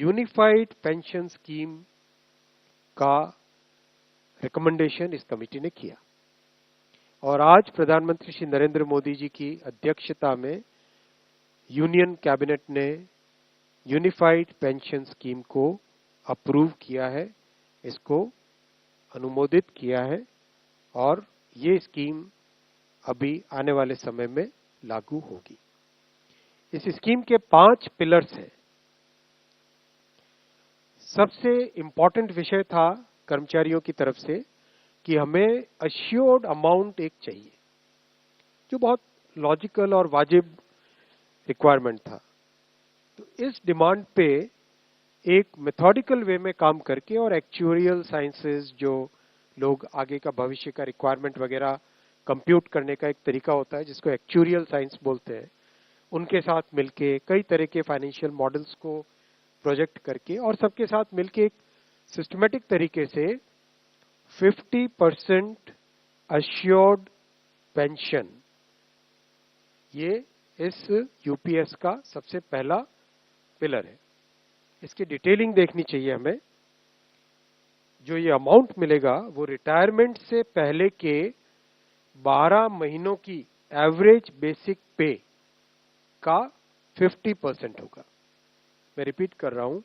Unified pension scheme का recommendation इस committee ने किया और आज प्रधानमंत्री श्री नरेंद्र मोदी जी की अध्यक्षता में यूनियन कैबिनेट ने यूनिफाइड पेंशन स्कीम को अप्रूव किया है, इसको अनुमोदित किया है और ये स्कीम अभी आने वाले समय में लागू होगी। इस स्कीम के 5 पिलर्स हैं। सबसे इंपॉर्टेंट विषय था कर्मचारियों की तरफ से कि हमें अश्योर्ड अमाउंट एक चाहिए, जो बहुत लॉजिकल और वाजिब रिक्वायरमेंट था। तो इस डिमांड पे एक मेथोडिकल वे में काम करके और एक्चुअरियल साइंसेस, जो लोग आगे का भविष्य का रिक्वायरमेंट वगैरह कंप्यूट करने का एक तरीका होता है जिसको एक्चुअरियल साइंस बोलते हैं, उनके साथ मिलके कई तरह के फाइनेंशियल मॉडल्स को प्रोजेक्ट करके और सबके साथ मिलके एक सिस्टमेटिक तरीके से 50% अश्योर्ड पेंशन, ये इस यूपीएस का सबसे पहला पिलर है। इसकी डिटेलिंग देखनी चाहिए हमें। जो ये अमाउंट मिलेगा वो रिटायरमेंट से पहले के 12 महीनों की एवरेज बेसिक पे का 50% होगा। मैं रिपीट कर रहा हूं,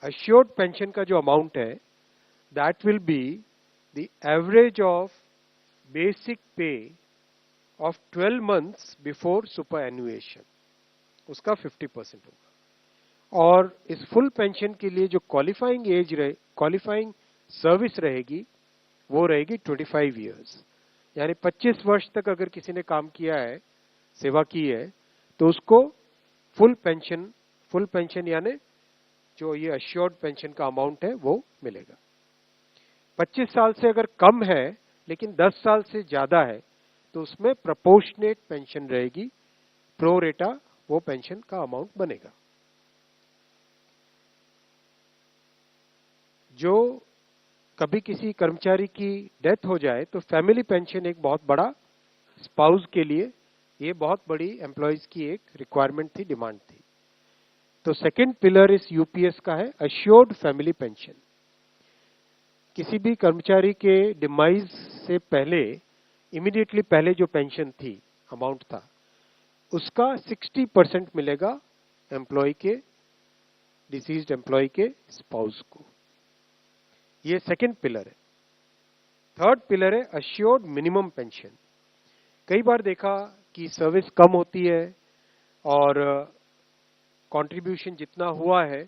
अश्योर्ड पेंशन का जो अमाउंट है that will be the average of basic पे ऑफ 12 मंथ्स बिफोर सुपर एनुएशन, उसका 50% होगा। और इस फुल पेंशन के लिए जो क्वालिफाइंग सर्विस रहेगी वो रहेगी 25 इयर्स, यानी 25 वर्ष तक अगर किसी ने काम किया है, सेवा की है, तो उसको फुल पेंशन यानी जो ये अश्योर्ड पेंशन का अमाउंट है वो मिलेगा। 25 साल से अगर कम है लेकिन 10 साल से ज्यादा है तो उसमें प्रोपोर्शनेट पेंशन रहेगी, प्रो रेटा वो पेंशन का अमाउंट बनेगा। जो कभी किसी कर्मचारी की डेथ हो जाए तो फैमिली पेंशन एक बहुत बड़ा, स्पाउस के लिए ये बहुत बड़ी एम्प्लॉयज की एक रिक्वायरमेंट थी, डिमांड थी। तो सेकंड पिलर इस यूपीएस का है अश्योर्ड फैमिली पेंशन। किसी भी कर्मचारी के डिमाइज से पहले, इमीडिएटली पहले जो पेंशन थी, अमाउंट था, उसका 60% मिलेगा एम्प्लॉय के, डिसीज्ड एम्प्लॉय के स्पाउस को। ये सेकंड पिलर है। थर्ड पिलर है अश्योर्ड मिनिमम पेंशन। कई बार देखा कि सर्विस कम होती है और कंट्रीब्यूशन जितना हुआ है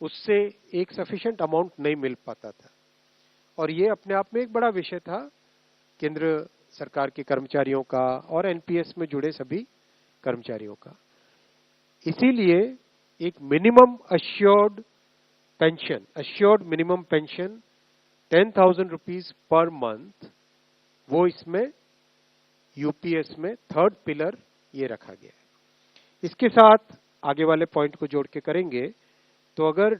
उससे एक सफिशिएंट अमाउंट नहीं मिल पाता था, और ये अपने आप में एक बड़ा विषय था केंद्र सरकार के कर्मचारियों का और एनपीएस में जुड़े सभी कर्मचारियों का। इसीलिए एक minimum assured pension, assured minimum pension 10,000 rupees per month, वो इसमें यूपीएस में थर्ड पिलर ये रखा गया है। इसके साथ आगे वाले पॉइंट को जोड़ के करेंगे तो अगर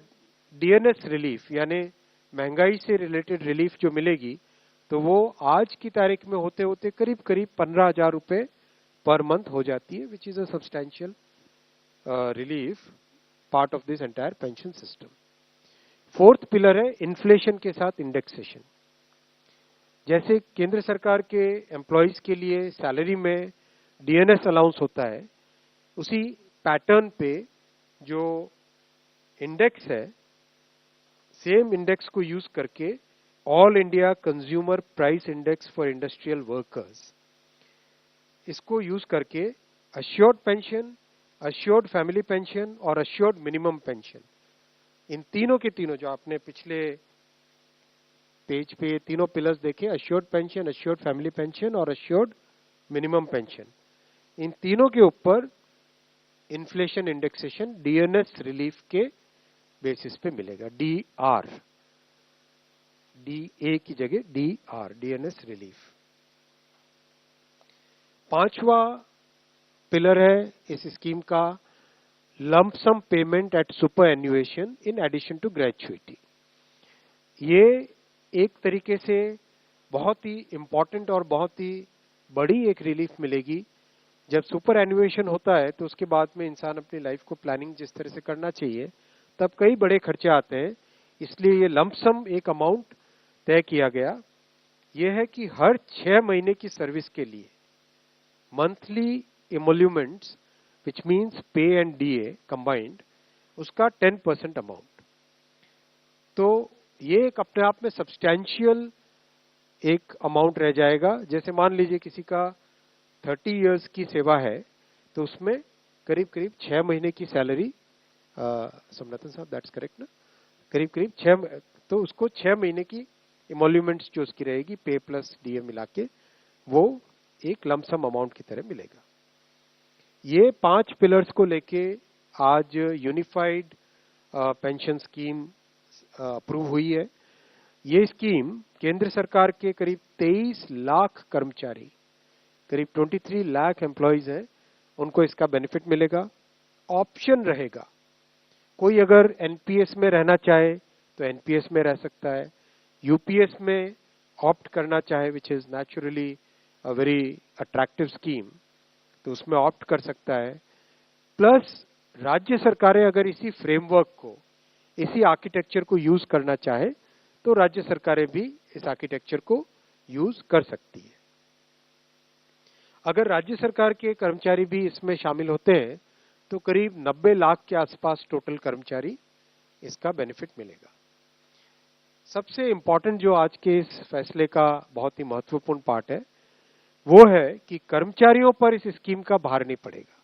डीएनएस रिलीफ यानी महंगाई से रिलेटेड रिलीफ जो मिलेगी तो वो आज की तारीख में होते होते करीब करीब 15,000 रुपए पर मंथ हो जाती है, which is a substantial relief part of this entire pension system. Fourth pillar है इन्फ्लेशन के साथ इंडेक्सेशन। जैसे केंद्र सरकार के एम्प्लॉयज के लिए सैलरी में डीएनएस अलाउंस होता है, उसी पैटर्न पे जो इंडेक्स है, सेम इंडेक्स को यूज करके all India consumer price index for industrial workers, इसको यूज करके assured pension, assured family pension और अश्योर्ड मिनिमम पेंशन, इन तीनों के तीनों जो आपने पिछले पेज पे तीनों पिलर्स देखे, assured pension, assured family pension और अश्योर्ड मिनिमम पेंशन, इन तीनों के ऊपर इन्फ्लेशन इंडेक्सेशन डीएनएस रिलीफ के बेसिस पे मिलेगा। डीआर, डीए की जगह डीआर, डीएनएस रिलीफ। पांचवा पिलर है इस स्कीम का lump sum payment at superannuation in addition to gratuity. ये एक तरीके से बहुत ही इंपॉर्टेंट और बहुत ही बड़ी एक रिलीफ मिलेगी। जब सुपर एन्युएशन होता है तो उसके बाद में इंसान अपनी लाइफ को प्लानिंग जिस तरह से करना चाहिए तब कई बड़े खर्चे आते हैं, इसलिए ये लंपसम एक अमाउंट तय किया गया। ये है कि हर 6 महीने की सर्विस के लिए मंथली इमोल्यूमेंट्स विच मीन्स पे एंड डीए कंबाइंड, उसका 10% अमाउंट। तो ये एक अपने आप में सब्सटैंशियल एक अमाउंट रह जाएगा। जैसे मान लीजिए किसी का 30 इयर्स की सेवा है, तो उसमें करीब करीब 6 महीने की सैलरी, सोमनाथन साहब दैट्स करेक्ट ना, करीब करीब 6, तो उसको 6 महीने की इमोल्यूमेंट्स जो उसकी रहेगी पे प्लस डीए मिला के, वो एक लमसम अमाउंट की तरह मिलेगा। ये 5 पिलर्स को लेके आज यूनिफाइड पेंशन स्कीम अप्रूव हुई है। ये स्कीम केंद्र सरकार के करीब 23 लाख कर्मचारी, करीब 23 लाख एम्प्लॉइज हैं, उनको इसका बेनिफिट मिलेगा। ऑप्शन रहेगा, कोई अगर एनपीएस में रहना चाहे तो एनपीएस में रह सकता है, यूपीएस में ऑप्ट करना चाहे which is naturally a very attractive scheme, तो उसमें ऑप्ट कर सकता है। प्लस राज्य सरकारें अगर इसी फ्रेमवर्क को, इसी आर्किटेक्चर को यूज करना चाहे तो राज्य सरकारें भी इस आर्किटेक्चर को यूज कर सकती है। अगर राज्य सरकार के कर्मचारी भी इसमें शामिल होते हैं तो करीब 90 लाख के आसपास टोटल कर्मचारी इसका बेनिफिट मिलेगा। सबसे इंपॉर्टेंट जो आज के इस फैसले का बहुत ही महत्वपूर्ण पार्ट है, वो है कि कर्मचारियों पर इस स्कीम का भार नहीं पड़ेगा।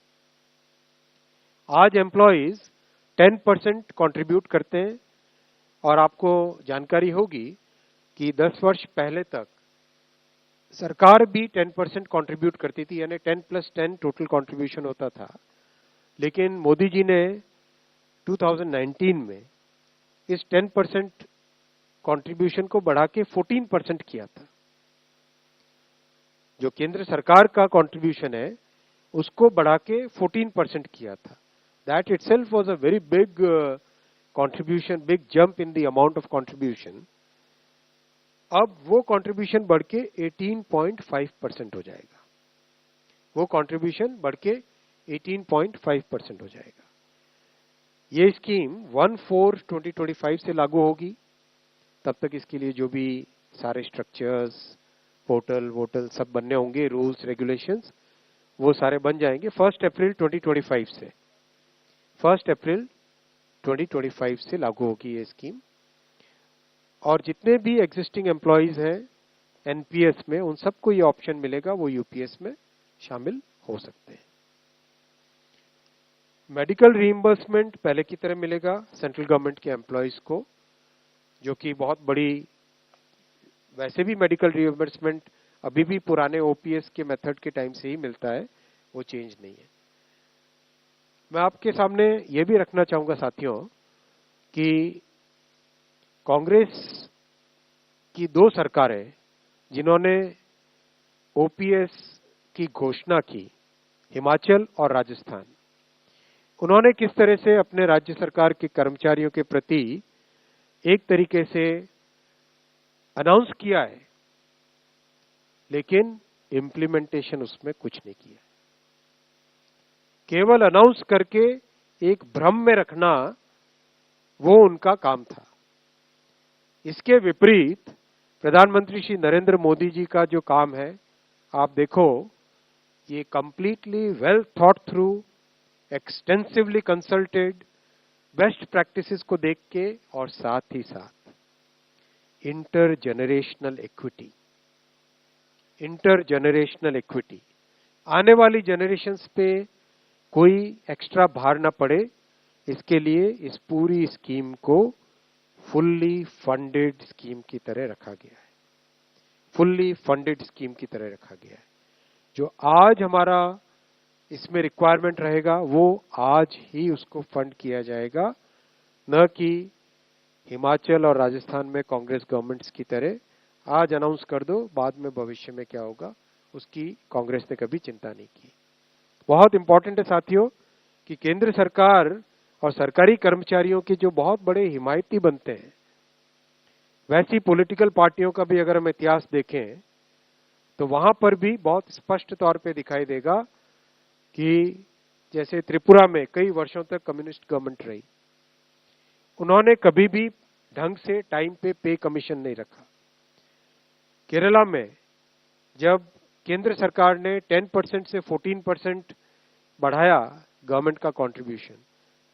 आज एम्प्लॉइज 10% कंट्रीब्यूट करते हैं, और आपको जानकारी होगी कि 10 वर्ष पहले तक सरकार भी 10% कंट्रीब्यूट करती थी, यानी 10+10 टोटल कंट्रीब्यूशन होता था। लेकिन मोदी जी ने 2019 में इस 10% कंट्रीब्यूशन को बढ़ा के 14% किया था। जो केंद्र सरकार का कंट्रीब्यूशन है उसको बढ़ा के 14% किया था। That itself was a very big contribution, big jump in the amount of contribution. अब वो कंट्रीब्यूशन बढ़ के 18.5% हो जाएगा। वो कंट्रीब्यूशन बढ़ के 18.5% हो जाएगा। ये स्कीम 1/4/2025 से लागू होगी। तब तक इसके लिए जो भी सारे स्ट्रक्चर्स, पोर्टल वोटल सब बनने होंगे, रूल्स रेगुलेशंस, वो सारे बन जाएंगे 1 अप्रैल 2025 से। 1 अप्रैल 2025 से लागू होगी ये स्कीम। और जितने भी एग्जिस्टिंग एम्प्लॉइज हैं एनपीएस में, उन सबको ये ऑप्शन मिलेगा, वो यूपीएस में शामिल हो सकते हैं। मेडिकल रीइंबर्समेंट पहले की तरह मिलेगा सेंट्रल गवर्नमेंट के एम्प्लॉइज को, जो कि बहुत बड़ी, वैसे भी मेडिकल रीइंबर्समेंट अभी भी पुराने ओपीएस के मेथड के टाइम से ही मिलता है, वो चेंज नहीं है। मैं आपके सामने ये भी रखना चाहूंगा साथियों कि कांग्रेस की 2 सरकारें जिन्होंने ओपीएस की घोषणा की, हिमाचल और राजस्थान, उन्होंने किस तरह से अपने राज्य सरकार के कर्मचारियों के प्रति एक तरीके से अनाउंस किया है, लेकिन इम्प्लीमेंटेशन उसमें कुछ नहीं किया। केवल अनाउंस करके एक भ्रम में रखना वो उनका काम था। इसके विपरीत प्रधानमंत्री श्री नरेंद्र मोदी जी का जो काम है, आप देखो, ये completely well thought through, extensively consulted, best practices को देख के, और साथ ही साथ इंटरजेनरेशनल इक्विटी, इंटरजेनरेशनल इक्विटी, आने वाली जनरेशन्स पे कोई एक्स्ट्रा भार ना पड़े, इसके लिए इस पूरी स्कीम को फुल्ली फंडेड स्कीम की तरह रखा गया है। फुल्ली फंडेड स्कीम की तरह रखा गया है। जो आज हमारा इसमें रिक्वायरमेंट रहेगा वो आज ही उसको फंड किया जाएगा, न कि हिमाचल और राजस्थान में कांग्रेस गवर्नमेंट्स की तरह आज अनाउंस कर दो, बाद में भविष्य में क्या होगा उसकी कांग्रेस ने कभी चिंता नहीं की। बहुत इंपॉर्टेंट है साथियों कि केंद्र सरकार और सरकारी कर्मचारियों के जो बहुत बड़े हिमायती बनते हैं, वैसी पॉलिटिकल पार्टियों का भी अगर हम इतिहास देखें तो वहां पर भी बहुत स्पष्ट तौर पे दिखाई देगा कि जैसे त्रिपुरा में कई वर्षों तक कम्युनिस्ट गवर्नमेंट रही, उन्होंने कभी भी ढंग से टाइम पे कमीशन नहीं रखा। केरला में जब केंद्र सरकार ने 10% से 14% बढ़ाया गवर्नमेंट का कंट्रीब्यूशन,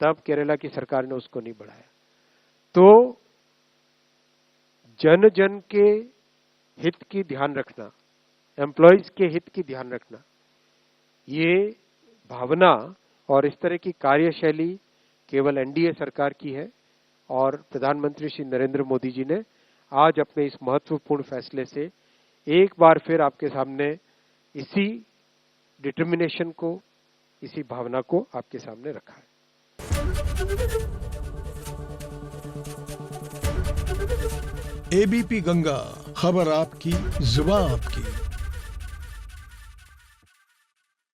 तब केरला की सरकार ने उसको नहीं बढ़ाया। तो जन जन के हित की ध्यान रखना, एम्प्लॉयज के हित की ध्यान रखना, ये भावना और इस तरह की कार्यशैली केवल एनडीए सरकार की है। और प्रधानमंत्री श्री नरेंद्र मोदी जी ने आज अपने इस महत्वपूर्ण फैसले से एक बार फिर आपके सामने इसी डिटर्मिनेशन को, इसी भावना को आपके सामने रखा है। एबीपी गंगा, खबर आपकी, जुबान आपकी।